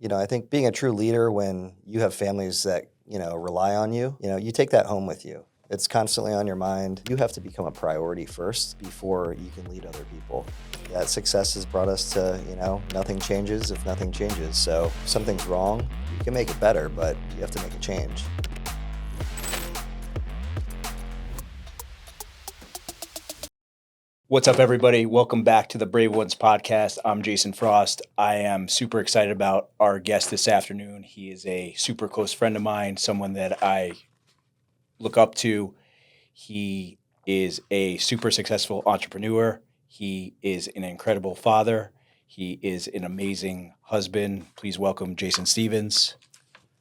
I think being a true leader when you have families that, rely on you, you take that home with you. It's constantly on your mind. You have to become a priority first before you can lead other people. That success has brought us to, nothing changes if nothing changes. So if something's wrong, you can make it better, but you have to make a change. What's up, everybody? Welcome back to the Brave Ones podcast. I'm Jason Frost. I am super excited about our guest this afternoon. He is a super close friend of mine, someone that I look up to. He is a super successful entrepreneur. He is an incredible father. He is an amazing husband. Please welcome Jason Stevens.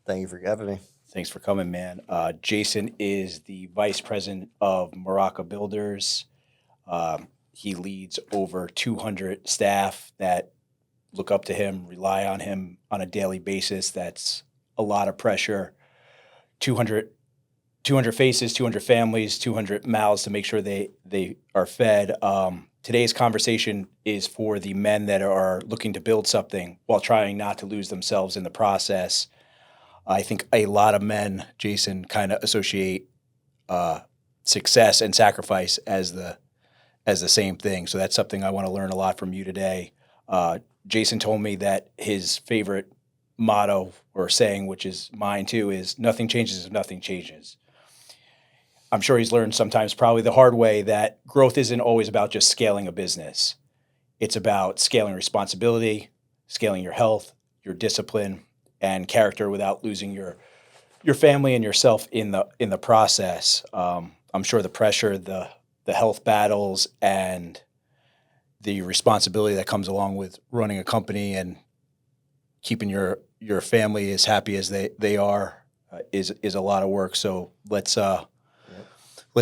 Thank you for having me. Thanks for coming, man. Jason is the vice president of Moraca Builders. He leads over 200 staff that look up to him, rely on him on a daily basis. That's a lot of pressure. 200 faces, 200 families, 200 mouths to make sure they are fed. Today's conversation is for the men that are looking to build something while trying not to lose themselves in the process. I think a lot of men, Jason, kind of associate success and sacrifice as the same thing. So that's something I want to learn a lot from you today. Jason told me that his favorite motto or saying, which is mine too, is nothing changes if nothing changes. I'm sure he's learned sometimes probably the hard way that growth isn't always about just scaling a business. It's about scaling responsibility, scaling your health, your discipline, and character without losing your family and yourself in the process. I'm sure the pressure, the health battles and the responsibility that comes along with running a company and keeping your family as happy as they are is a lot of work. So let's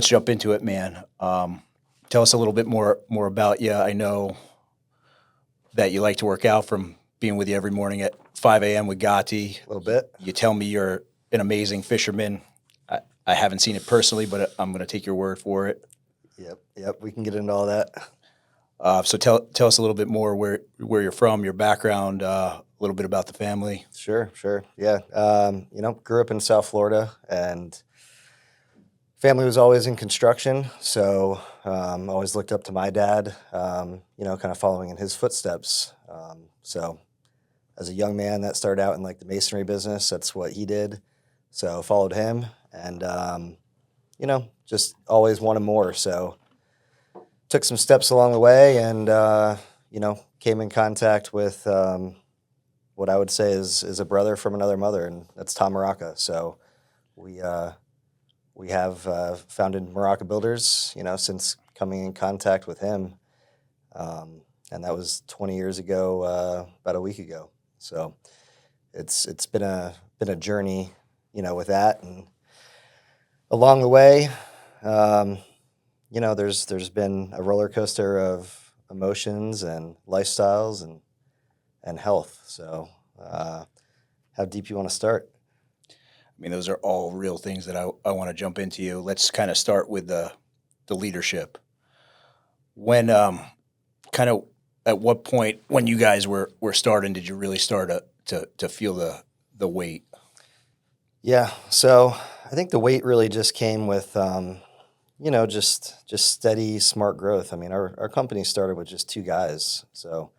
jump into it, man. Tell us a little bit more about you. I know that you like to work out from being with you every morning at 5 a.m. with Gatti. A little bit. You tell me you're an amazing fisherman. I haven't seen it personally, but I'm going to take your word for it. Yep. We can get into all that. So tell us a little bit more where you're from, your background, a little bit about the family. Sure. Yeah. Grew up in South Florida, and family was always in construction. So always looked up to my dad, kind of following in his footsteps. So as a young man, that started out in like the masonry business. That's what he did. So followed him, and just always wanted more. So took some steps along the way, and came in contact with what I would say is a brother from another mother, and that's Tom Moraca. So we have founded Moraca Builders, since coming in contact with him, and that was 20 years ago, about a week ago. So it's been a journey, with that, and along the way, there's been a roller coaster of emotions and lifestyles and health. So, how deep you want to start? I mean, those are all real things that I want to jump into you. Let's kind of start with the leadership. When, kind of at what point when you guys were starting, did you really start to feel the weight? Yeah. So I think the weight really just came with, just steady, smart growth. I mean, our company started with just two guys. So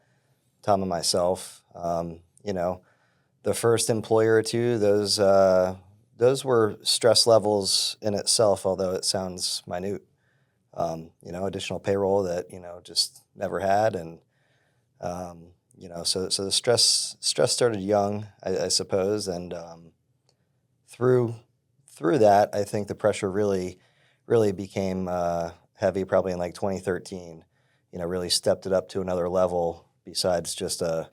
Tom and myself, the first employer or two, those were stress levels in itself, although it sounds minute. Additional payroll that, just never had. And, so the stress started young, I suppose. And through that, I think the pressure really became heavy probably in like 2013, really stepped it up to another level besides just a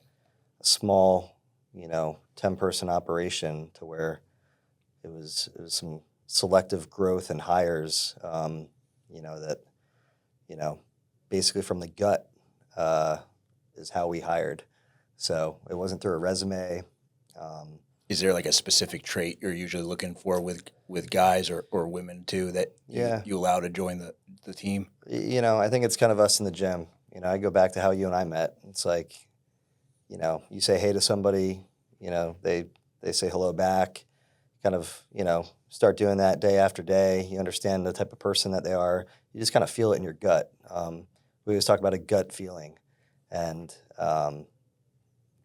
small, 10-person operation, to where it was some selective growth and hires, that, basically from the gut is how we hired. So it wasn't through a resume. Is there like a specific trait you're usually looking for with guys or women too that you allow to join the team? I think it's kind of us in the gym. I go back to how you and I met. It's like, you say hey to somebody, they say hello back, kind of, start doing that day after day. You understand the type of person that they are. You just kind of feel it in your gut. We always talk about a gut feeling, and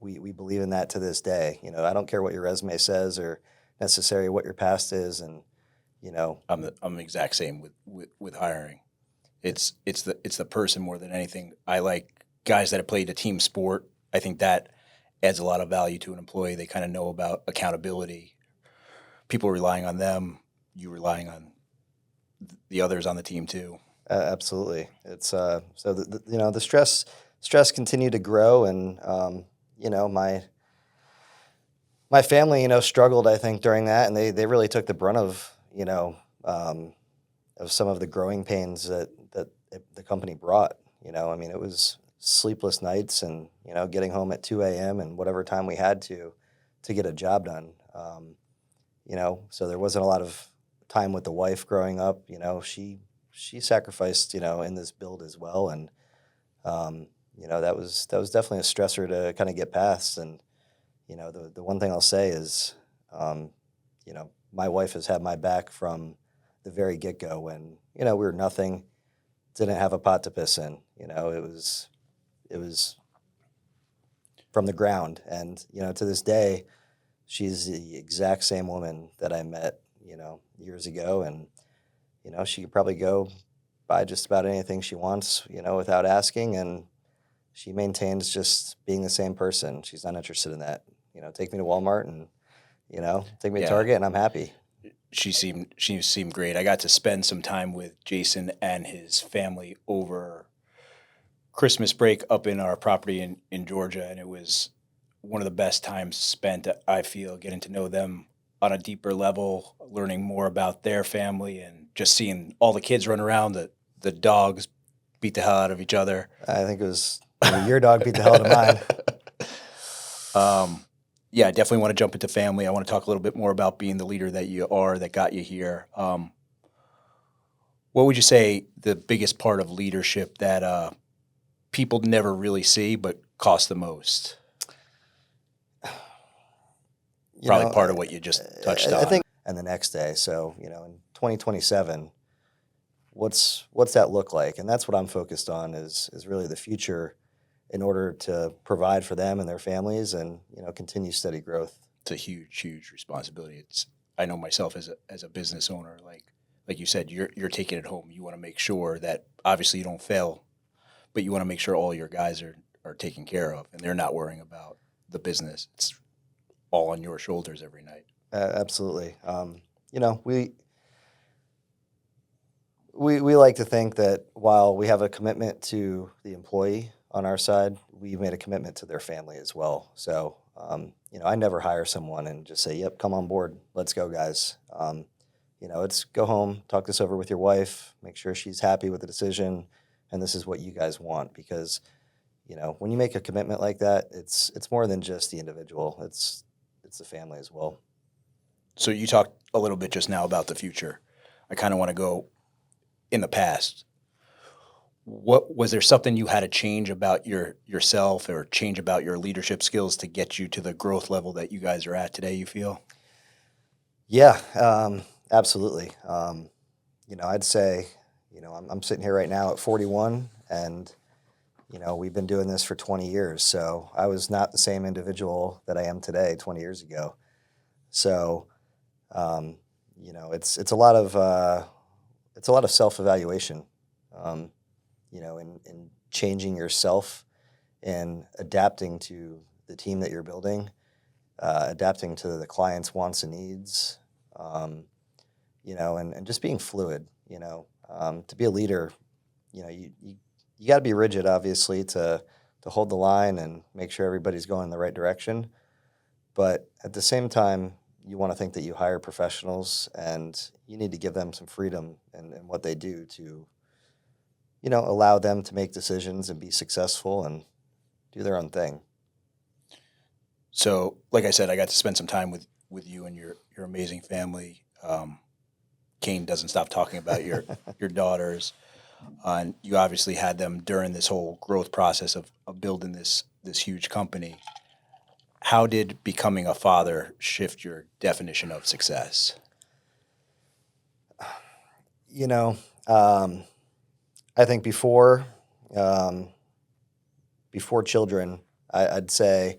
we believe in that to this day. I don't care what your resume says or necessarily what your past is, and I'm the exact same with hiring. It's the person more than anything. I like guys that have played a team sport. I think that adds a lot of value to an employee. They kind of know about accountability. People relying on them, you relying on the others on the team too. absolutely. It's so the stress continued to grow, and my family struggled, I think, during that, and they really took the brunt of some of the growing pains that the company brought. I mean, it was sleepless nights, and getting home at 2 a.m. and whatever time we had to get a job done. So there wasn't a lot of time with the wife growing up. She sacrificed in this build as well, and that was definitely a stressor to kind of get past. And the one thing I'll say is, my wife has had my back from the very get-go when we were nothing, didn't have a pot to piss in. It was from the ground, and to this day, she's the exact same woman that I met years ago, and she could probably go buy just about anything she wants without asking, and she maintains just being the same person. She's not interested in that. Take me to Walmart and take me to Yeah. Target, and I'm happy. She seemed great. I got to spend some time with Jason and his family over Christmas break up in our property in Georgia, and it was one of the best times spent, I feel, getting to know them on a deeper level, learning more about their family, and just seeing all the kids run around, the dogs beat the hell out of each other. I think it was your dog beat the hell out of mine. Yeah, I definitely want to jump into family. I want to talk a little bit more about being the leader that you are, that got you here. What would you say the biggest part of leadership that people never really see but cost the most? Probably part of what you just touched on. I think, and the next day. So in 2027, what's that look like? And that's what I'm focused on is really the future, in order to provide for them and their families, and continue steady growth. It's a huge responsibility. I know myself as a business owner, like you said, you're taking it home. You want to make sure that obviously you don't fail, but you want to make sure all your guys are taken care of and they're not worrying about the business. It's all on your shoulders every night. Absolutely. We like to think that while we have a commitment to the employee on our side, we've made a commitment to their family as well. So, I never hire someone and just say, "Yep, come on board. Let's go, guys." It's go home, talk this over with your wife, make sure she's happy with the decision, and this is what you guys want. Because, when you make a commitment like that, it's more than just the individual. It's the family as well. So you talked a little bit just now about the future. I kind of want to go in the past. What was there something you had to change about yourself or change about your leadership skills to get you to the growth level that you guys are at today, you feel? Yeah, absolutely. I'd say, I'm sitting here right now at 41, and we've been doing this for 20 years. So I was not the same individual that I am today 20 years ago. So, it's a lot of self-evaluation. In changing yourself and adapting to the team that you're building, adapting to the client's wants and needs, and just being fluid. To be a leader, you got to be rigid, obviously, to hold the line and make sure everybody's going in the right direction. But at the same time, you want to think that you hire professionals, and you need to give them some freedom in what they do to allow them to make decisions and be successful and do their own thing. So, like I said, I got to spend some time with you and your amazing family. Kane doesn't stop talking about your daughters, and you obviously had them during this whole growth process of building this huge company. How did becoming a father shift your definition of success? You know, um, I think um, before children, I'd say,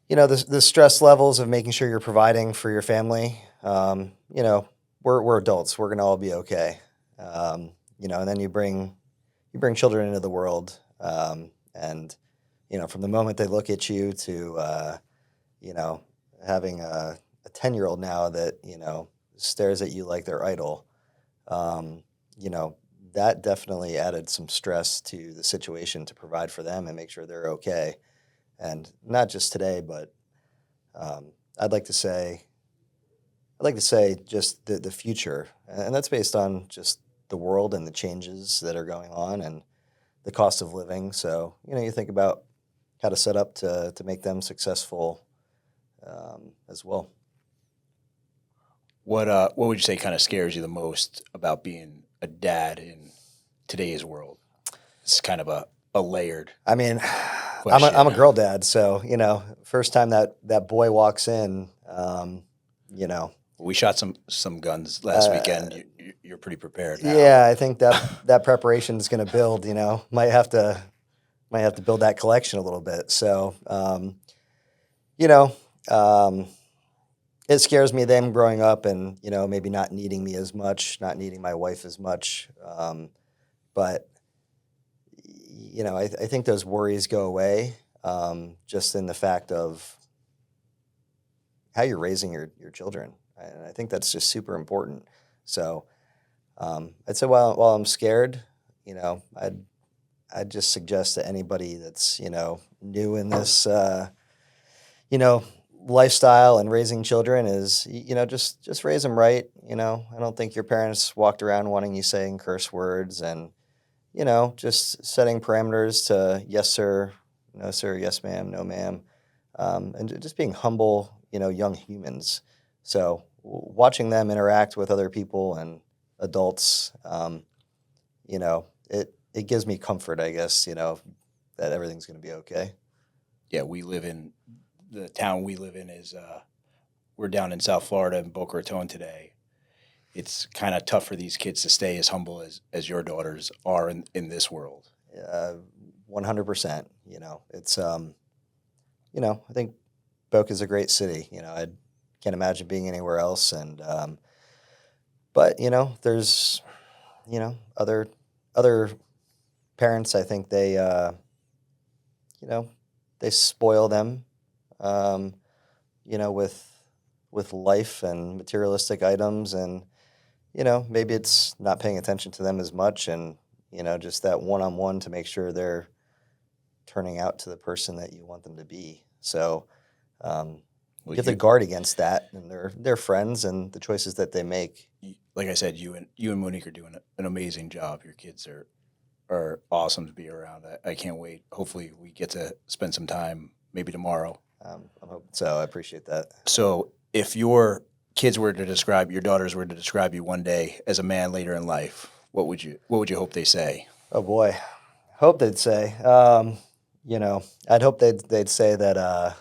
the stress levels of making sure you're providing for your family. We're adults. We're gonna all be okay. And then you bring children into the world, and from the moment they look at you to you know having a 10-year-old now that stares at you like their idol. Um, you know that definitely added some stress to the situation to provide for them and make sure they're okay. And not just today, but um, I'd like to say just the future, and that's based on just the world and the changes that are going on and the cost of living. So you think about how to set up to make them successful as well. What would you say kind of scares you the most about being a dad in today's world? It's kind of a layered I mean, I'm a question. girl dad, so first time that boy walks in, you know, We shot some guns last uh, weekend. You're pretty prepared now. yeah, I think that preparation is going to build. Might have to build that collection a little bit. So, you know, um, it scares me them growing up and maybe not needing me as much, not needing my wife as much. But I think those worries go away, just in the fact of how you're raising your children. And I think that's just super important. So I'd say while I'm scared, I'd just suggest to anybody that's new in this you know lifestyle and raising children is just raise them right. I don't think your parents walked around wanting you saying curse words, and just setting parameters to yes sir, no sir, yes ma'am, no ma'am, and just being humble, young humans. So watching them interact with other people and adults, it gives me comfort, I guess, that everything's going to be okay. Yeah, we live in the town we live in is we're down in South Florida in Boca Raton today. It's kind of tough for these kids to stay as humble as your daughters are in this world. Uh, 100%. I think Boca's a great city. I can't imagine being anywhere else. And but there's other parents. I think you know they spoil them, um, with life and materialistic items, and maybe it's not paying attention to them as much, and just that one-on-one to make sure they're turning out to the person that you want them to be. So Well, you have to guard against that and their friends and the choices that they make. like I said, you and Monique are doing an amazing job. Your kids are awesome to be around. I can't wait. Hopefully, we get to spend some time maybe tomorrow. I'm hoping so. I appreciate that. So, if your daughters were to describe you one day as a man later in life, what would you hope they say? Oh boy, hope they'd say. I'd hope they'd say that.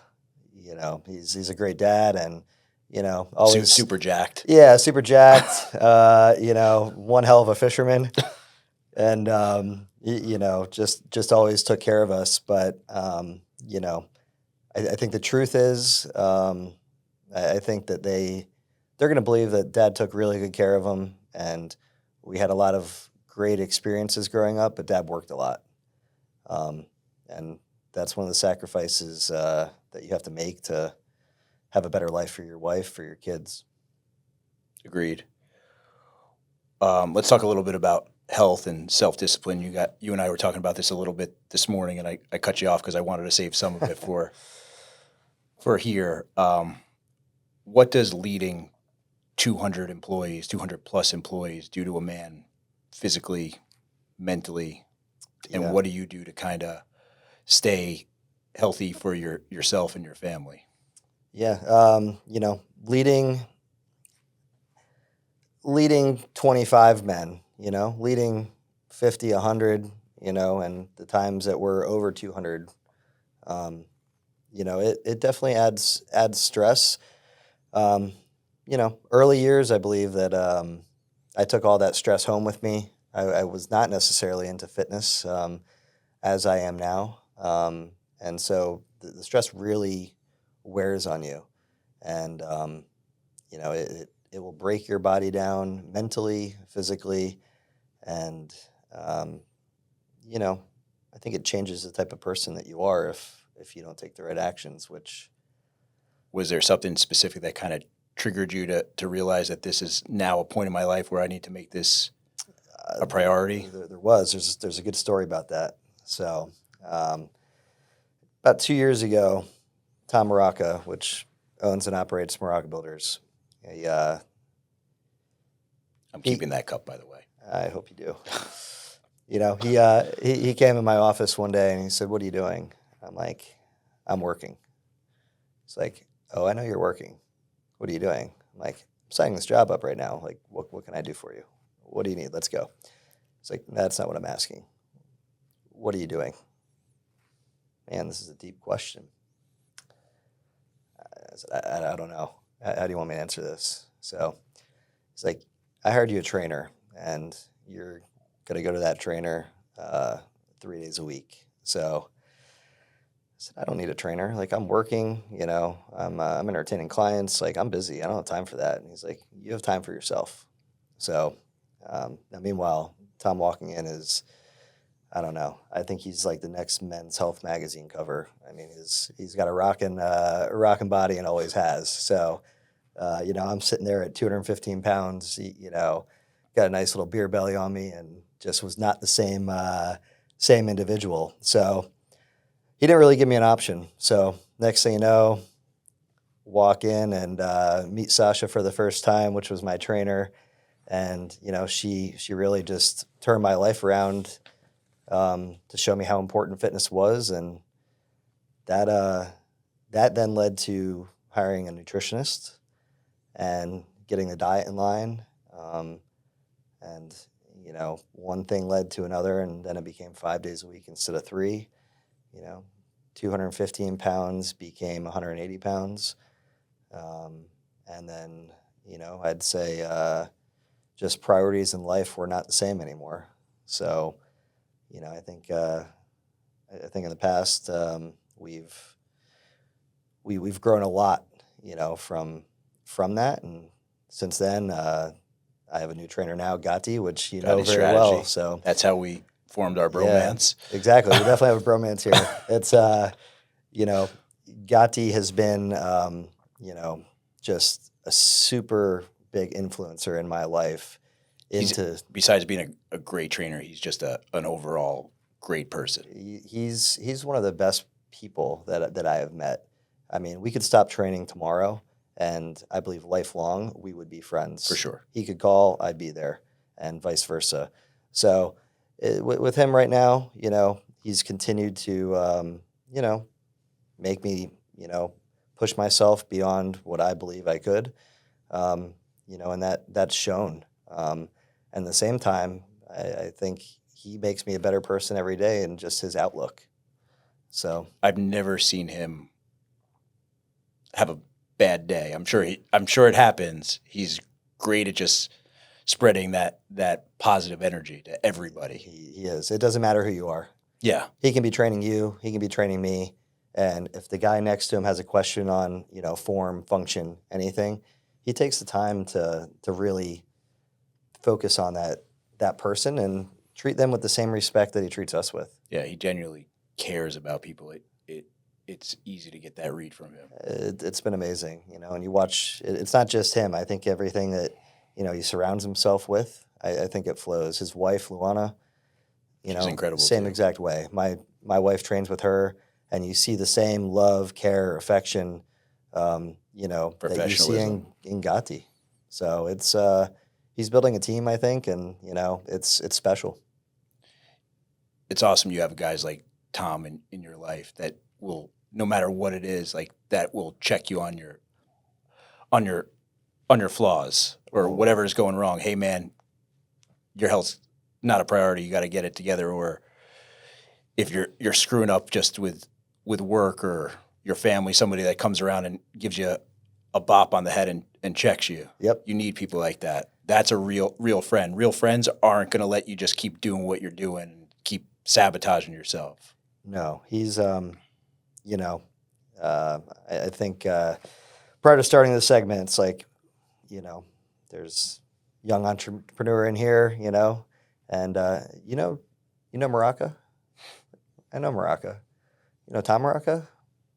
He's a great dad, and always Super jacked. yeah, super jacked. One hell of a fisherman, and just always took care of us. But I think the truth is, I think that they're going to believe that Dad took really good care of them, and we had a lot of great experiences growing up. But Dad worked a lot, and that's one of the sacrifices that you have to make to have a better life for your wife, for your kids. Agreed. Let's talk a little bit about health and self-discipline. You and I were talking about this a little bit this morning, and I cut you off because I wanted to save some of it for here. What does leading 200 plus employees do to a man physically, mentally, and Yeah. what do you do to kind of stay healthy for yourself and your family? Yeah. Leading 25 men, leading 50, 100, and the times that we're over 200, um, it definitely adds stress. Early years, I believe that I took all that stress home with me. I was not necessarily into fitness as I am now. And so the stress really wears on you. And, it will break your body down mentally, physically. And, um, you know, I think it changes the type of person that you are if you don't take the right actions, which Was there something specific that kind of triggered you to realize that this is now a point in my life where I need to make this a priority? there was. There's a good story about that. So, about 2 years ago, Tom Moraca, which owns and operates Moraca Builders, he, I'm he keeping that cup, by the way. I hope you do. He came in my office one day and he said, "What are you doing?" I'm like, "I'm working." He's like, "Oh, I know you're working. What are you doing?" I'm like, "I'm signing this job up right now. Like, what can I do for you? What do you need? Let's go." He's like, "That's not what I'm asking. What are you doing?" Man, this is a deep question. I said, I don't know. How do you want me to answer this? So he's like, "I hired you a trainer, and you're going to go to that trainer 3 days a week." So I said, "I don't need a trainer. Like, I'm working, I'm entertaining clients. Like, I'm busy. I don't have time for that." And he's like, "You have time for yourself." So now, meanwhile, Tom walking in is, I don't know. I think he's like the next Men's Health magazine cover. I mean, he's got a rockin' body and always has. So, I'm sitting there at 215 pounds. Got a nice little beer belly on me, and just was not the same individual. So he didn't really give me an option. So next thing you know, walk in and meet Sasha for the first time, which was my trainer, and she really just turned my life around to show me how important fitness was, and that then led to hiring a nutritionist and getting the diet in line, and one thing led to another, and then it became 5 days a week instead of three. You know, 215 pounds became 180 pounds, and then I'd say just priorities in life were not the same anymore. So I think in the past we've grown a lot, from that, and since then I have a new trainer now, Gatti, which you know Gatti very well. strategy. So That's how we formed our yeah, bromance. exactly. We definitely have a bromance here. It's Gatti has been just a super big influencer in my life. Besides being a great trainer, he's just an overall great person. He's one of the best people that I have met. I mean, we could stop training tomorrow, and I believe lifelong we would be friends. For sure. He could call, I'd be there, and vice versa. So with him right now, he's continued to make me push myself beyond what I believe I could, and that's shown. And at the same time, I think he makes me a better person every day, and just his outlook. So I've never seen him have a bad day. I'm sure it happens. He's great at just spreading that positive energy to everybody. he is. It doesn't matter who you are. Yeah. He can be training you. He can be training me. And if the guy next to him has a question on, form, function, anything, he takes the time to really focus on that person and treat them with the same respect that he treats us with. Yeah, he genuinely cares about people. It's easy to get that read from him. It's been amazing, and you watch. It's not just him. I think everything that he surrounds himself with, I think it flows. His wife, Luana, She's incredible. Same too. exact way. My wife trains with her, and you see the same love, care, affection, that you see in Gatti. So it's he's building a team, I think, and it's special. It's awesome you have guys like Tom in your life that will, no matter what it is, like that will check you on your flaws or whatever is going wrong. Hey man, your health's not a priority. You got to get it together. Or if you're screwing up just with work or your family, somebody that comes around and gives you a bop on the head and checks you. Yep. You need people like that. That's a real friend. Real friends aren't going to let you just keep doing what you're doing and keep sabotaging yourself. No, he's, you know, I think prior to starting the segment, it's like, you know, there's young entrepreneur in here, you know, and you know Moraca. I know Moraca. You know Tom Moraca?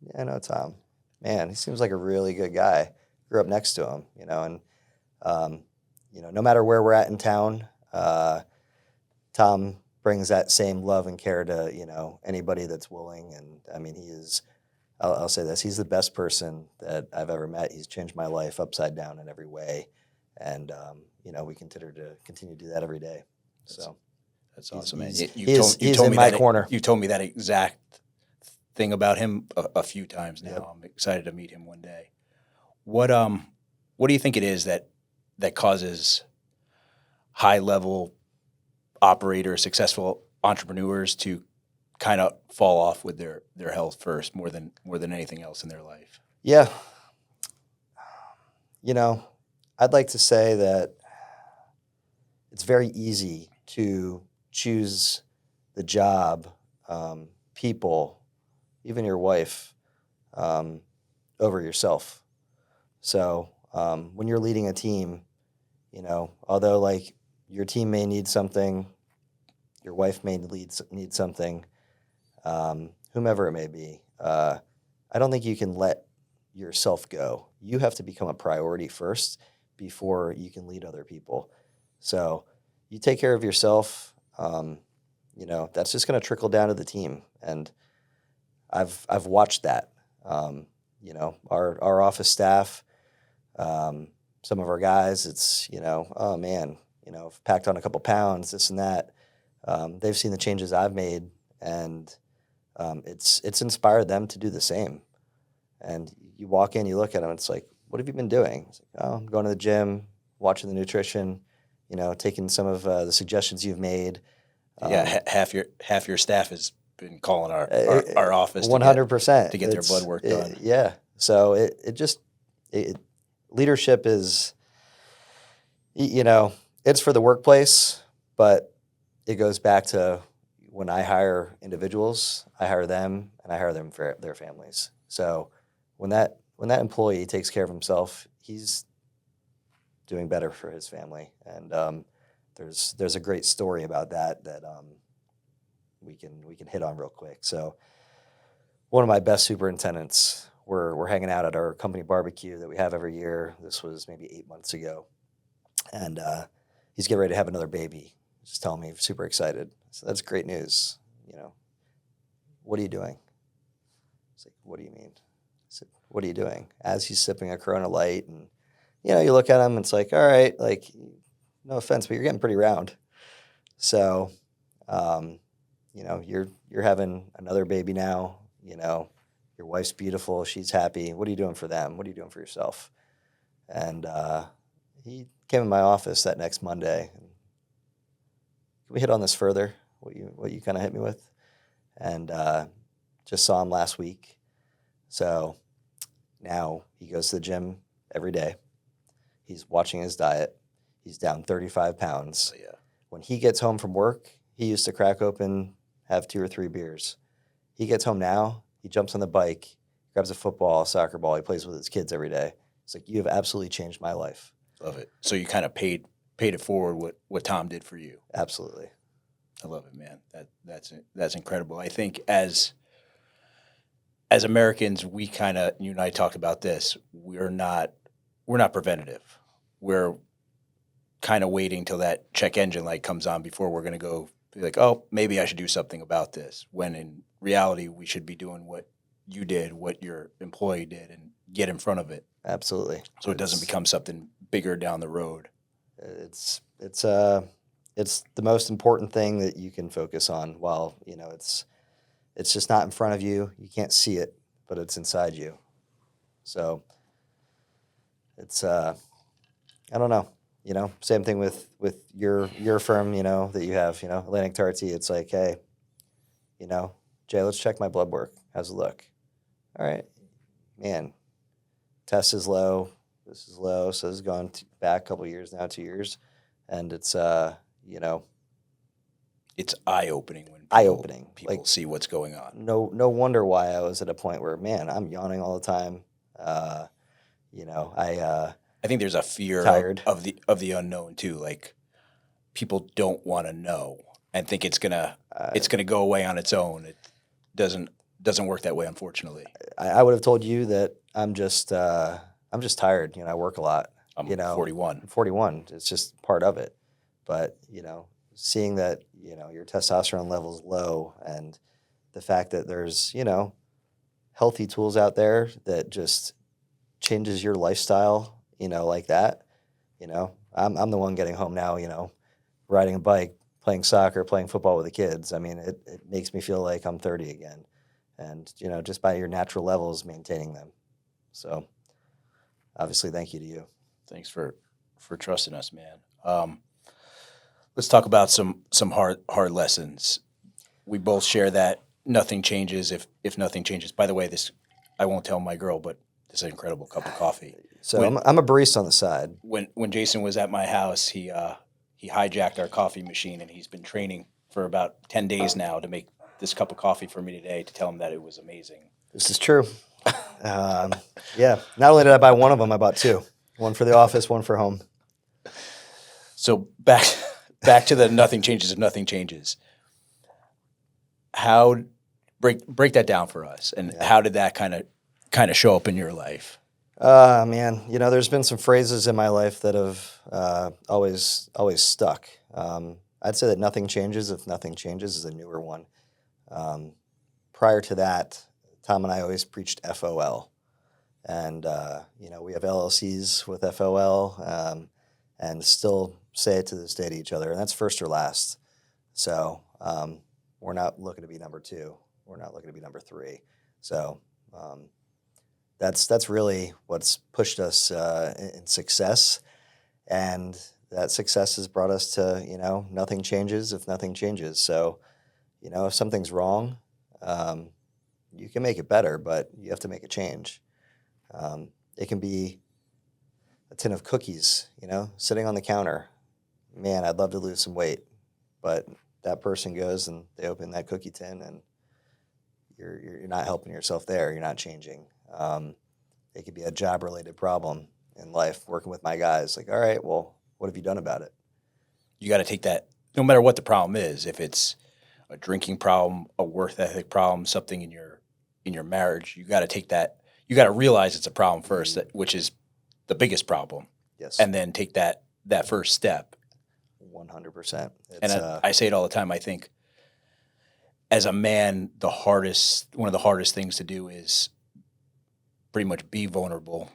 Yeah, I know Tom. Man, he seems like a really good guy. Grew up next to him, you know, and you know, no matter where we're at in town, Tom brings that same love and care to, you know, anybody that's willing. And I mean, he is. I'll say this: he's the best person that I've ever met. He's changed my life upside down in every way, and you know, we continue to do that every day. So that's awesome, man. He's told in me my that corner. You told me that exact thing about him a few times now. Yep. I'm excited to meet him one day. What do you think it is that causes high level operators, successful entrepreneurs to kind of fall off with their health first more than anything else in their life? Yeah. You know, I'd like to say that it's very easy to choose the job, people, even your wife, over yourself. So when you're leading a team, you know, although like your team may need something, your wife may need something, whomever it may be, I don't think you can let yourself go. You have to become a priority first before you can lead other people. So you take care of yourself. You know, that's just going to trickle down to the team, and I've watched that. You know, our office staff, some of our guys, it's, you know, oh man, you know, I've packed on a couple pounds, this and that. They've seen the changes I've made, and it's inspired them to do the same. And you walk in, you look at them, it's like, what have you been doing? It's like, oh, I'm going to the gym, watching the nutrition, you know, taking some of the suggestions you've made. Yeah, half your staff has been calling our office 100% to get their blood work done. Yeah. So leadership is, you know, it's for the workplace, but it goes back to when I hire individuals, I hire them and I hire them for their families. So when that employee takes care of himself, he's doing better for his family. And there's a great story about that we can hit on real quick. So one of my best superintendents, we're hanging out at our company barbecue that we have every year. This was maybe 8 months ago, and he's getting ready to have another baby. He's just telling me, super excited. So that's great news. You know, what are you doing? It's like, what do you mean? I said, what are you doing? As he's sipping a Corona Light, and you know, you look at him, and it's like, all right, like, no offense, but you're getting pretty round. So, you know, you're having another baby now. You know, your wife's beautiful, she's happy. What are you doing for them? What are you doing for yourself? And he came in my office that next Monday. And, can we hit on this further? What you kind of hit me with? And just saw him last week. So now he goes to the gym every day. He's watching his diet. He's down 35 pounds. Oh, yeah. When he gets home from work, he used to crack open, have 2 or 3 beers. He gets home now, he jumps on the bike, grabs a football, a soccer ball, he plays with his kids every day. It's like, you have absolutely changed my life. Love it. So you kind of paid it forward what Tom did for you. Absolutely. I love it, man. That's incredible. I think as Americans, we kind of, you and I talked about this, we're not preventative. We're kind of waiting till that check engine light comes on before we're going to go be like, oh, maybe I should do something about this. When in reality, we should be doing what you did, what your employee did, and get in front of it. Absolutely. So it doesn't become something bigger down the road. It's the most important thing that you can focus on. While, you know, it's just not in front of you. You can't see it, but it's inside you. So it's I don't know. You know, same thing with your firm, you know, that you have, you know, Atlantic Tartsy. It's like, hey, you know, Jay, let's check my blood work. How's it look? All right. man, test is low, this is low. So this is going back a couple of years now, 2 years. And it's, It's eye-opening when eye-opening. people see what's going on. No wonder why I was at a point where, man, I'm yawning all the time. I think there's a fear tired. of the unknown too. Like people don't want to know and think it's gonna go away on its own. It doesn't work that way, unfortunately. I would have told you that I'm just tired. I work a lot. I'm 41. 41. It's just part of it. But seeing that your testosterone level's low, and the fact that there's healthy tools out there that just changes your lifestyle, like that. I'm the one getting home now, riding a bike, playing soccer, playing football with the kids. I mean, it makes me feel like I'm 30 again. And, just by your natural levels, maintaining them. So obviously, thank you to you. Thanks for trusting us, man. Let's talk about some hard lessons. We both share that nothing changes if nothing changes. By the way, I won't tell my girl, but this is an incredible cup of coffee. So I'm a barista on the side. When Jason was at my house, he hijacked our coffee machine, and he's been training for about 10 days now to make this cup of coffee for me today to tell him that it was amazing. This is true. Yeah. Not only did I buy one of them, I bought two. One for the office, one for home. So back to the nothing changes if nothing changes. How break that down for us, and how did that kind of show up in your life? Man, there's been some phrases in my life that have always stuck. I'd say that nothing changes if nothing changes is a newer one. Prior to that, Tom and I always preached FOL. And, we have LLCs with FOL, and still say it to this day to each other. And that's first or last. So we're not looking to be number two. We're not looking to be number three. So that's really what's pushed us in success. And that success has brought us to, nothing changes if nothing changes. So, if something's wrong, you can make it better, but you have to make a change. It can be a tin of cookies, sitting on the counter. Man, I'd love to lose some weight, but that person goes and they open that cookie tin, and you're not helping yourself there. You're not changing. It could be a job-related problem in life, working with my guys. Like, all right, well, what have you done about it? You got to take that, no matter what the problem is. If it's a drinking problem, a work ethic problem, something in your marriage, you got to take that. You got to realize it's a problem first, which is the biggest problem. Yes. And then take that first step. 100%. And I say it all the time. I think as a man, one of the hardest things to do is pretty much be vulnerable.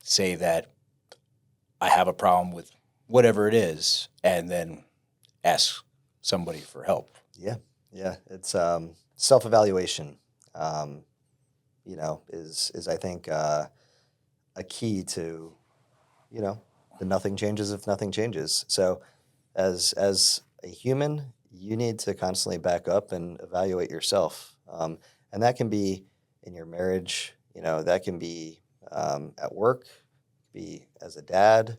Say that I have a problem with whatever it is, and then ask somebody for help. Yeah. It's self-evaluation. Is I think a key to, the nothing changes if nothing changes. So as a human, you need to constantly back up and evaluate yourself. And that can be in your marriage, that can be at work, be as a dad,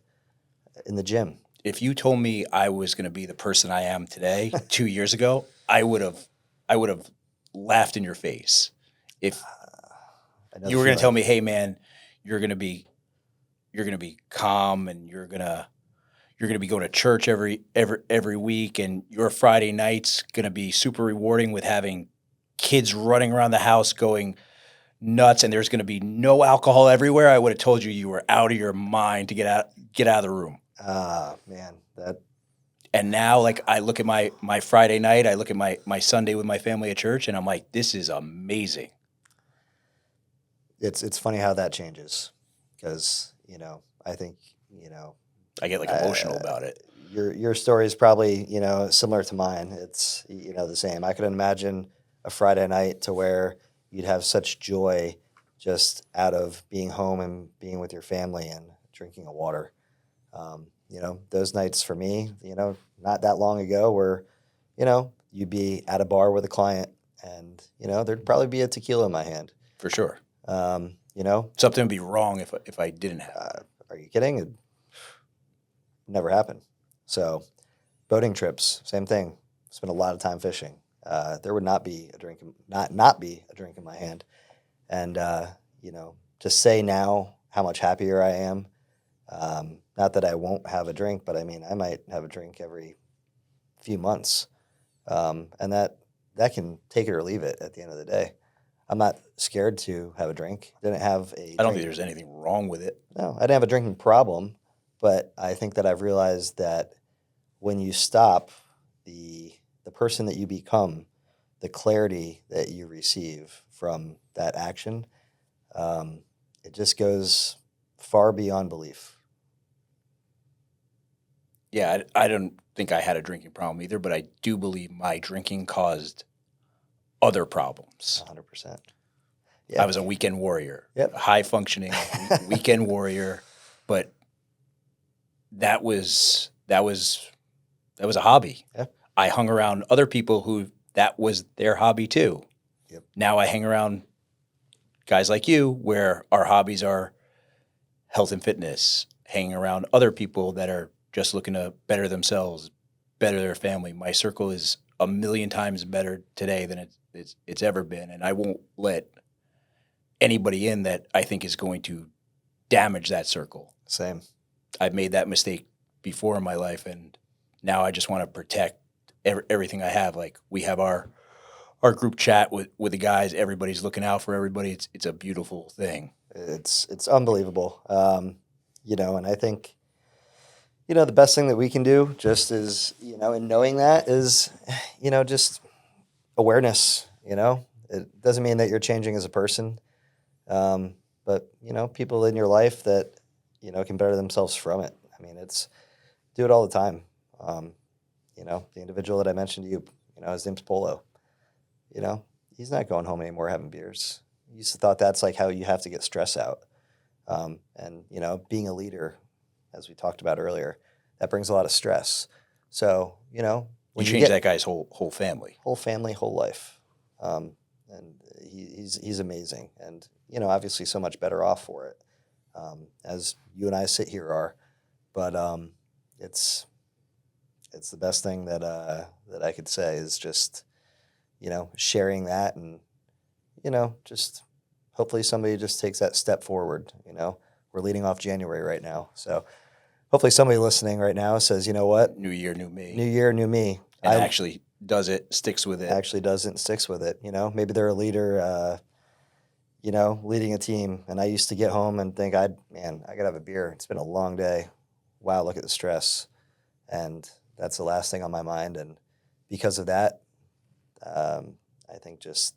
in the gym. If you told me I was going to be the person I am today 2 years ago, I would have laughed in your face. If you were going to tell me, "Hey, man, you're going to be calm, and you're going to be going to church every week, and your Friday night's going to be super rewarding with having kids running around the house going nuts, and there's going to be no alcohol everywhere," I would have told you were out of your mind to get out of the room. Man, that. And now, like, I look at my Friday night, I look at my Sunday with my family at church, and I'm like, this is amazing. It's funny how that changes, because I think I get like emotional about it. Your story is probably similar to mine. It's the same. I could imagine a Friday night to where you'd have such joy just out of being home and being with your family and drinking a water. Those nights for me, not that long ago, where you'd be at a bar with a client, and there'd probably be a tequila in my hand. For sure. You know, Something would be wrong if I didn't have. are you kidding? It never happened. So boating trips, same thing. Spent a lot of time fishing. There would not be a drink, not be a drink in my hand. And you know, to say now how much happier I am. Not that I won't have a drink, but I mean, I might have a drink every few months, and that can take it or leave it at the end of the day. I'm not scared to have a drink. Didn't have a I don't think drink. there's anything wrong with it. No, I didn't have a drinking problem, but I think that I've realized that when you stop, the person that you become, the clarity that you receive from that action, it just goes far beyond belief. Yeah, I don't think I had a drinking problem either, but I do believe my drinking caused other problems. 100%. I was a weekend warrior, Yep. high functioning weekend warrior, but that was a hobby. Yeah. I hung around other people who that was their hobby too. Yep. Now I hang around guys like you where our hobbies are health and fitness, hanging around other people that are just looking to better themselves, better their family. My circle is a million times better today than it's ever been, and I won't let anybody in that I think is going to damage that circle. Same. I've made that mistake before in my life, and now I just want to protect everything I have. Like we have our group chat with the guys. Everybody's looking out for everybody. It's a beautiful thing. It's unbelievable. You know, and I think, you know, the best thing that we can do just is, you know, in knowing that is, you know, just awareness. You know, it doesn't mean that you're changing as a person, but you know, people in your life that, you know, can better themselves from it. I mean, it's do it all the time. You know, the individual that I mentioned to you, you know, his name's Polo. You know, he's not going home anymore having beers. You used to thought that's like how you have to get stress out. And, you know, being a leader, as we talked about earlier, that brings a lot of stress. So, you know, You change that guy's whole family. whole family, whole life. And he's amazing. And, you know, obviously so much better off for it, as you and I sit here are. But it's the best thing that I could say is just, you know, sharing that and, you know, just hopefully somebody just takes that step forward. You know, we're leading off January right now. So hopefully somebody listening right now says, you know what? New year, new me. New year, new me. And actually does it, sticks with it. Actually doesn't, sticks with it. You know, maybe they're a leader, you know, leading a team. And I used to get home and think, I got to have a beer. It's been a long day. Wow, look at the stress. And that's the last thing on my mind. And because of that, I think just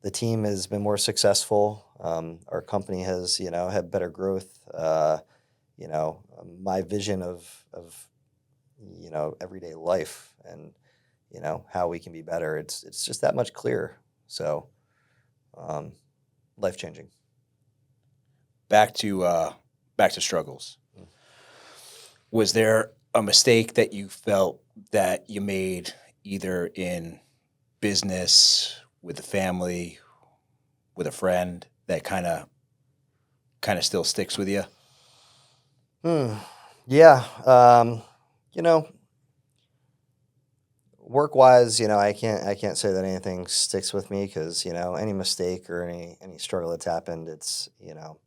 the team has been more successful. Our company has, you know, had better growth. You know, my vision of you know, everyday life and, you know, how we can be better. It's just that much clearer. So, life changing. Back to struggles. Was there a mistake that you felt that you made either in business, with a family, with a friend that kind of still sticks with you? Yeah. You know, work wise, you know, I can't say that anything sticks with me because, you know, any mistake or any struggle that's happened, it's, you know,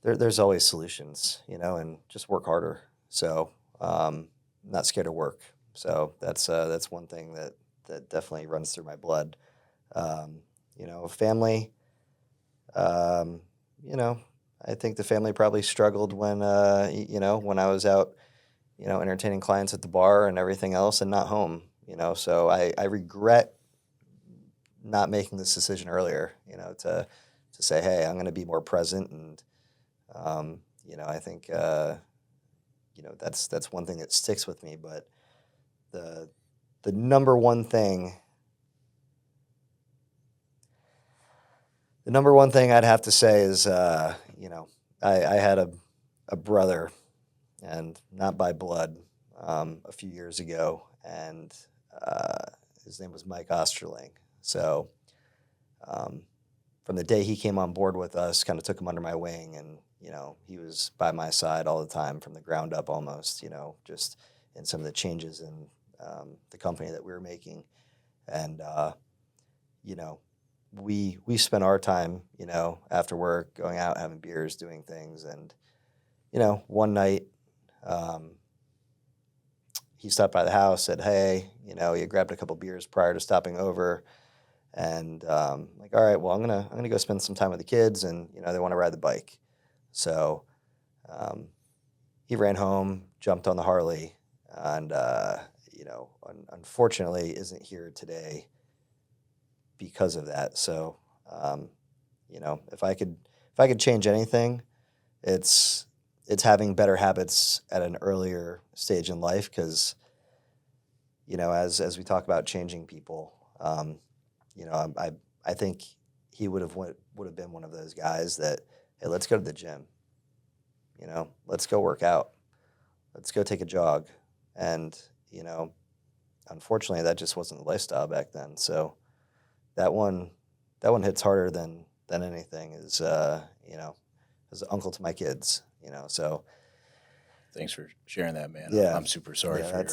there's always solutions, you know, and just work harder. So, not scared of work. So that's one thing that definitely runs through my blood. You know, family, you know, I think the family probably struggled when, you know, when I was out, you know, entertaining clients at the bar and everything else and not home, you know, so I regret not making this decision earlier, you know, to say, hey, I'm going to be more present. And, you know, I think, you know, that's one thing that sticks with me, but the number one thing I'd have to say is, you know, I had a brother, and not by blood, a few years ago, and his name was Mike Osterling. So, from the day he came on board with us, kind of took him under my wing, and he was by my side all the time from the ground up, almost. Just in some of the changes in the company that we were making, and we spent our time, after work, going out, having beers, doing things, and one night. He stopped by the house, said, "Hey," he had grabbed a couple beers prior to stopping over, and like, all right, well, I'm gonna go spend some time with the kids, and they want to ride the bike, so he ran home, jumped on the Harley, and unfortunately, isn't here today because of that. So, if I could change anything, it's having better habits at an earlier stage in life, because as we talk about changing people, I think he would have been one of those guys that, hey, let's go to the gym, let's go work out, let's go take a jog, and unfortunately that just wasn't the lifestyle back then. So that one hits harder than anything, is as an uncle to my kids. So Thanks for sharing that, man. Yeah. I'm super sorry for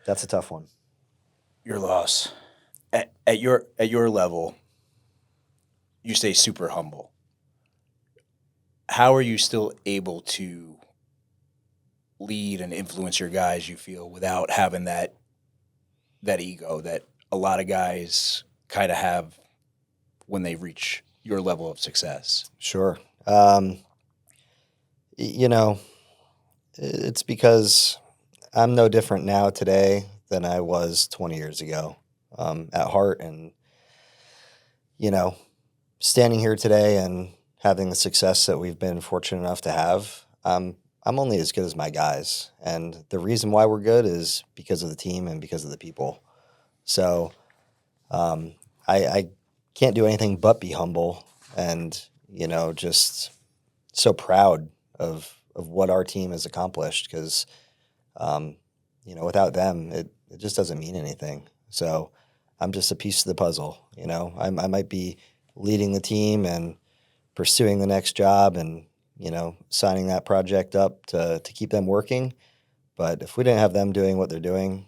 that's a tough one. your loss. At your level, you stay super humble. How are you still able to lead and influence your guys, you feel, without having that ego that a lot of guys kind of have when they reach your level of success? Sure. It's because I'm no different now today than I was 20 years ago, at heart. And, standing here today and having the success that we've been fortunate enough to have, I'm only as good as my guys. And the reason why we're good is because of the team and because of the people. So I can't do anything but be humble and, just so proud of what our team has accomplished, because, without them, it just doesn't mean anything. So I'm just a piece of the puzzle. I might be leading the team and pursuing the next job and, signing that project up to keep them working. But if we didn't have them doing what they're doing,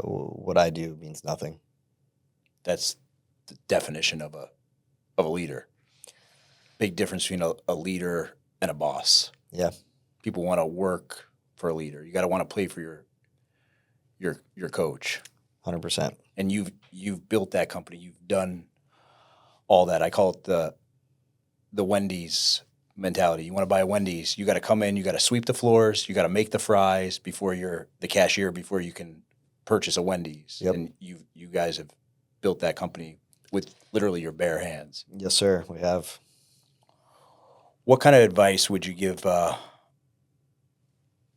what I do means nothing. That's the definition of a leader. Big difference between a leader and a boss. Yeah. People want to work for a leader. You got to want to play for your coach. 100%. And you've built that company. You've done all that. I call it the Wendy's mentality. You want to buy a Wendy's, you got to come in, you got to sweep the floors, you got to make the fries before you're the cashier, before you can purchase a Wendy's. Yep. And you guys have built that company with literally your bare hands. Yes, sir. We have. What kind of advice would you give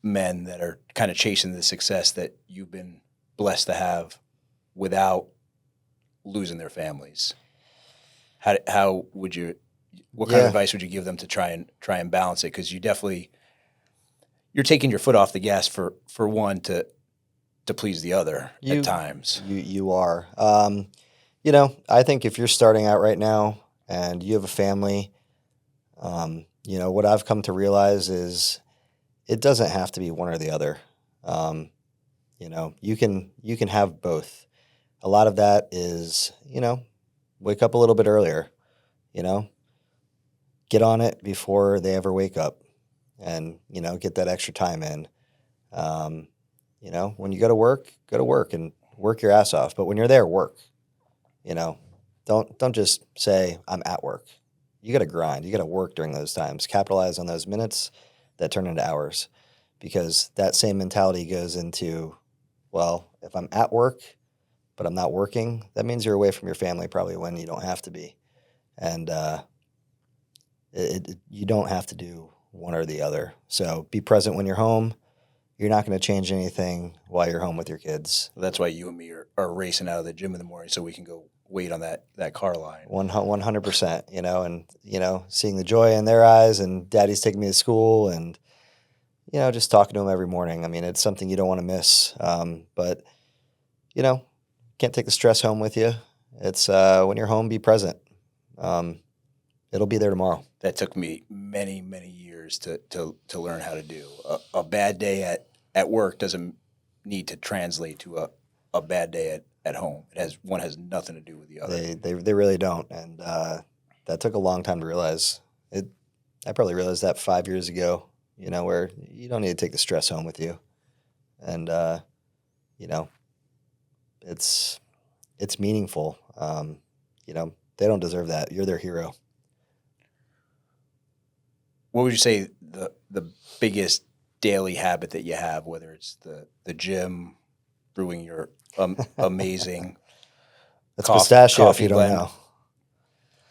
men that are kind of chasing the success that you've been blessed to have without losing their families? How would you? What kind of advice would you give them to try and balance it? Because you're taking your foot off the gas for one to please the other at times. You are. I think if you're starting out right now and you have a family, what I've come to realize is it doesn't have to be one or the other. You can have both. A lot of that is, wake up a little bit earlier, get on it before they ever wake up and, get that extra time in. When you go to work and work your ass off. But when you're there, work. Don't just say I'm at work. You got to grind. You got to work during those times. Capitalize on those minutes that turn into hours, because that same mentality goes into, well, if I'm at work but I'm not working, that means you're away from your family probably when you don't have to be. And you don't have to do one or the other. So be present when you're home. You're not going to change anything while you're home with your kids. That's why you and me are racing out of the gym in the morning so we can go wait on that car line. 100%, and, seeing the joy in their eyes, and daddy's taking me to school, and, just talking to them every morning. I mean, it's something you don't want to miss. But, can't take the stress home with you. It's when you're home, be present. it'll be there tomorrow. That took me many, many years to learn how to do. A bad day at work doesn't need to translate to a bad day at home. One has nothing to do with the other. They really don't, and that took a long time to realize. I probably realized that 5 years ago. Where you don't need to take the stress home with you, and it's meaningful. They don't deserve that. You're their hero. What would you say the biggest daily habit that you have, whether it's the gym, brewing your amazing That's pistachio if you don't blend? know.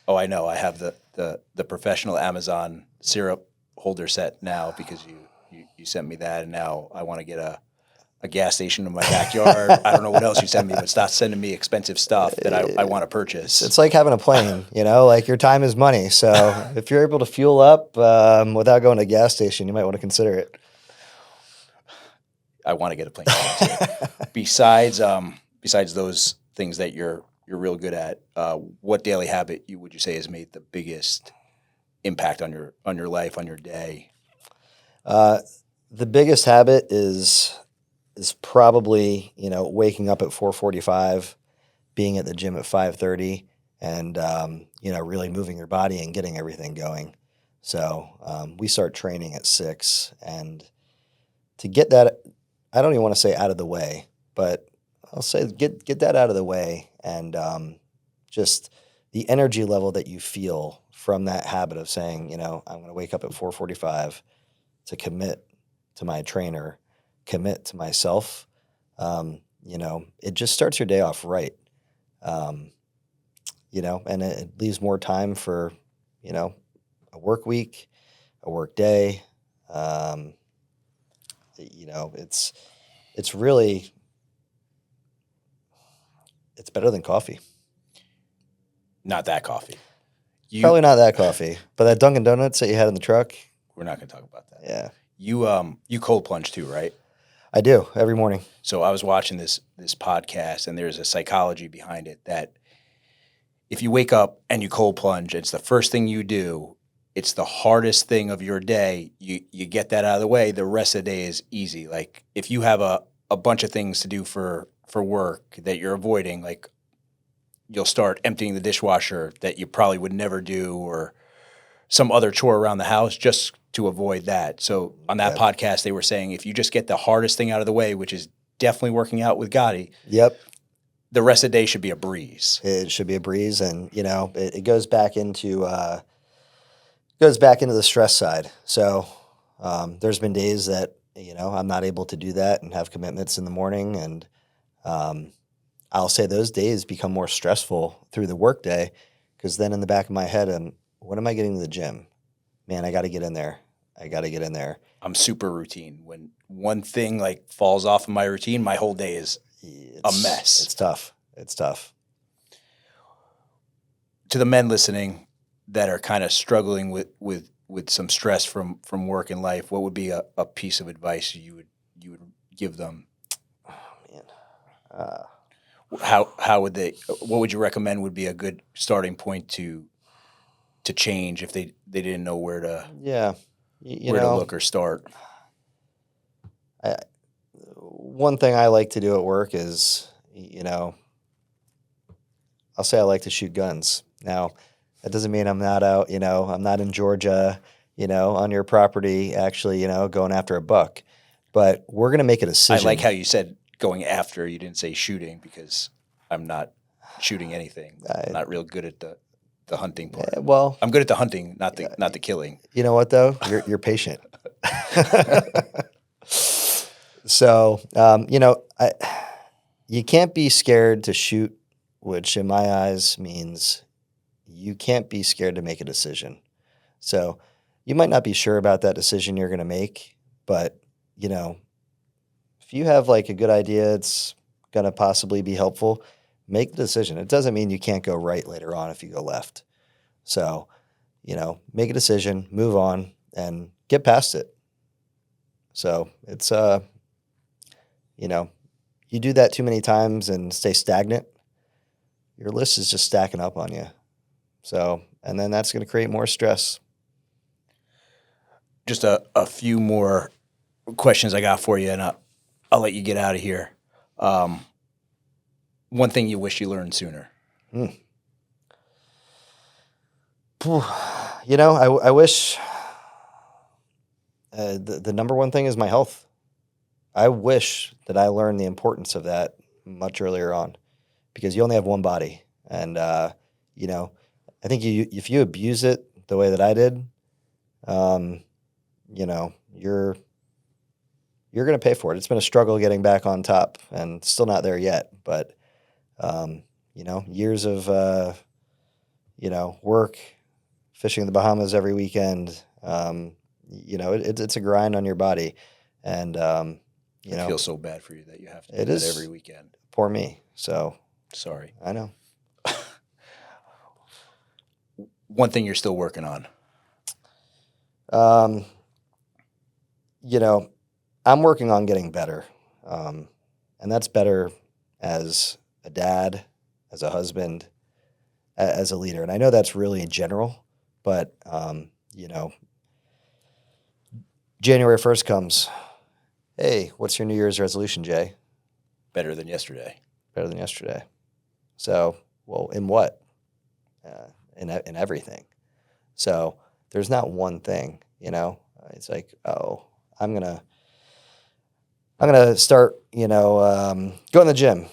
Oh, I know. I have the professional Amazon syrup holder set now because you sent me that, and now I want to get a gas station in my backyard. I don't know what else you sent me, but stop sending me expensive stuff that I want to purchase. It's like having a plane, like your time is money. So if you're able to fuel up without going to a gas station, you might want to consider it. I want to get a plane. Besides those things that you're real good at, what daily habit would you say has made the biggest impact on your life, on your day? The biggest habit is probably waking up at 4:45, being at the gym at 5:30, and really moving your body and getting everything going. So we start training at 6, and to get that, I don't even want to say out of the way, but I'll say get that out of the way, and just the energy level that you feel from that habit of saying, I'm going to wake up at 4:45 to commit to my trainer, commit to myself. It just starts your day off right. And it leaves more time for, a work week, a work day. It's really, it's better than coffee. Not that coffee. Probably not that coffee, but that Dunkin' Donuts that you had in the truck. We're not going to talk about that. Yeah. You cold plunge too, right? I do every morning. So I was watching this podcast, and there's a psychology behind it that if you wake up and you cold plunge, it's the first thing you do. It's the hardest thing of your day. You get that out of the way. The rest of the day is easy. Like if you have a bunch of things to do for work that you're avoiding, like you'll start emptying the dishwasher that you probably would never do, or some other chore around the house just to avoid that. So on that podcast, they were saying if you just get the hardest thing out of the way, which is definitely working out with Gotti, Yep. the rest of the day should be a breeze. It should be a breeze, and it goes back into the stress side. So there's been days that I'm not able to do that and have commitments in the morning, and I'll say those days become more stressful through the workday, because then in the back of my head, when am I getting to the gym? Man, I got to get in there. I'm super routine. When one thing like falls off of my routine, my whole day is a mess. It's tough. To the men listening that are kind of struggling with some stress from work and life, what would be a piece of advice you would give them? Oh man. How would they? What would you recommend would be a good starting point to change if they didn't know where to to look or start? One thing I like to do at work is, I'll say I like to shoot guns. Now, that doesn't mean I'm not out, I'm not in Georgia, on your property actually, going after a buck. But we're going to make a decision. I like how you said going after. You didn't say shooting, because I'm not shooting anything. I'm not real good at the hunting part. Well, I'm good at the hunting, not the killing. You know what though? You're patient. So, you can't be scared to shoot, which in my eyes means you can't be scared to make a decision. So you might not be sure about that decision you're going to make, but if you have like a good idea, it's going to possibly be helpful, make the decision. It doesn't mean you can't go right later on if you go left. So, make a decision, move on, and get past it. So it's, you do that too many times and stay stagnant, your list is just stacking up on you. So, and then that's going to create more stress. Just a few more questions I got for you, and I'll let you get out of here. One thing you wish you learned sooner. You know, I wish the number one thing is my health. I wish that I learned the importance of that much earlier on, because you only have one body. And, you know, I think if you abuse it the way that I did, you know, you're going to pay for it. It's been a struggle getting back on top, and still not there yet. But, you know, years of, you know, work, fishing in the Bahamas every weekend, you know, it's a grind on your body. And, you know, I feel so bad for you that you have to do it that is every weekend. Poor me. So sorry. I know. One thing you're still working on. You know, I'm working on getting better. And that's better as a dad, as a husband, as a leader. And I know that's really general, but, you know, January 1st comes. Hey, what's your New Year's resolution, Jay? Better than yesterday. Better than yesterday. So, well, in what? In everything. So there's not one thing, you know. It's like, oh, I'm gonna start, you know, go in the gym.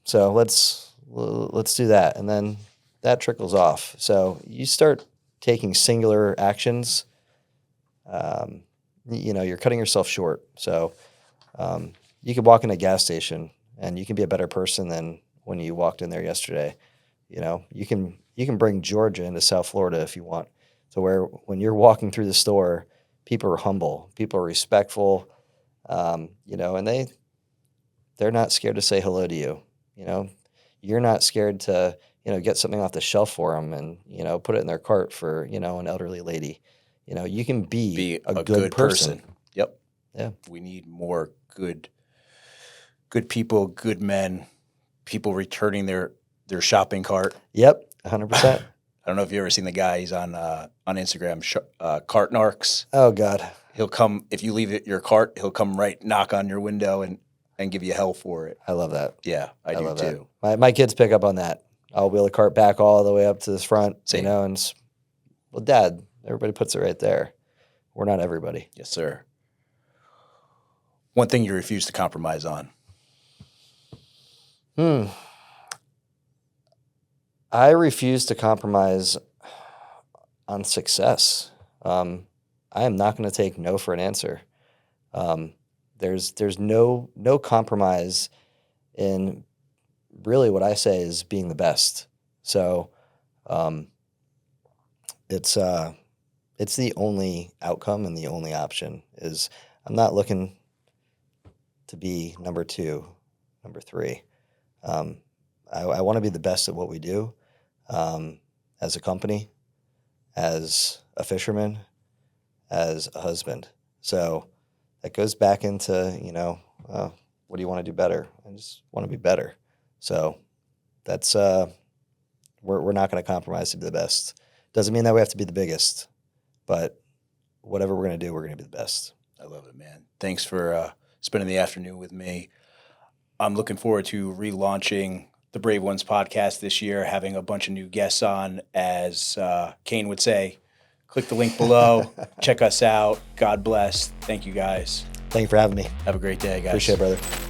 So let's do that, and then that trickles off. So you start taking singular actions. You know, you're cutting yourself short. So you could walk in a gas station and you can be a better person than when you walked in there yesterday. You know, you can bring Georgia into South Florida if you want, to where when you're walking through the store, people are humble, people are respectful, you know, and they're not scared to say hello to you. You know, you're not scared to, you know, get something off the shelf for them and, you know, put it in their cart for, you know, an elderly lady. You know, you can be a good person. Yep. Yeah. We need more good people, good men, people returning their shopping cart. Yep. 100%. I don't know if you've ever seen the guy. He's on Instagram, Cart Narcs. Oh God. He'll come if you leave your cart. He'll come right knock on your window and give you hell for it. I love that. Yeah, I do love too. That. My kids pick up on that. I'll wheel the cart back all the way up to this front, Same. you know, and well, Dad, everybody puts it right there. We're not everybody. Yes, sir. One thing you refuse to compromise on. I refuse to compromise on success. I am not going to take no for an answer. There's no compromise in really what I say is being the best. So it's the only outcome and the only option is I'm not looking to be number 2, number 3. I want to be the best at what we do. As a company, as a fisherman, as a husband. So that goes back into, you know, what do you want to do better? I just want to be better. So that's, we're not going to compromise to be the best. Doesn't mean that we have to be the biggest, but whatever we're going to do, we're going to be the best. I love it, man. Thanks for spending the afternoon with me. I'm looking forward to relaunching the Brave Ones podcast this year, having a bunch of new guests on. As Kane would say, click the link below. Check us out. God bless. Thank you, guys. Thank you for having me. Have a great day, guys. Appreciate it, brother.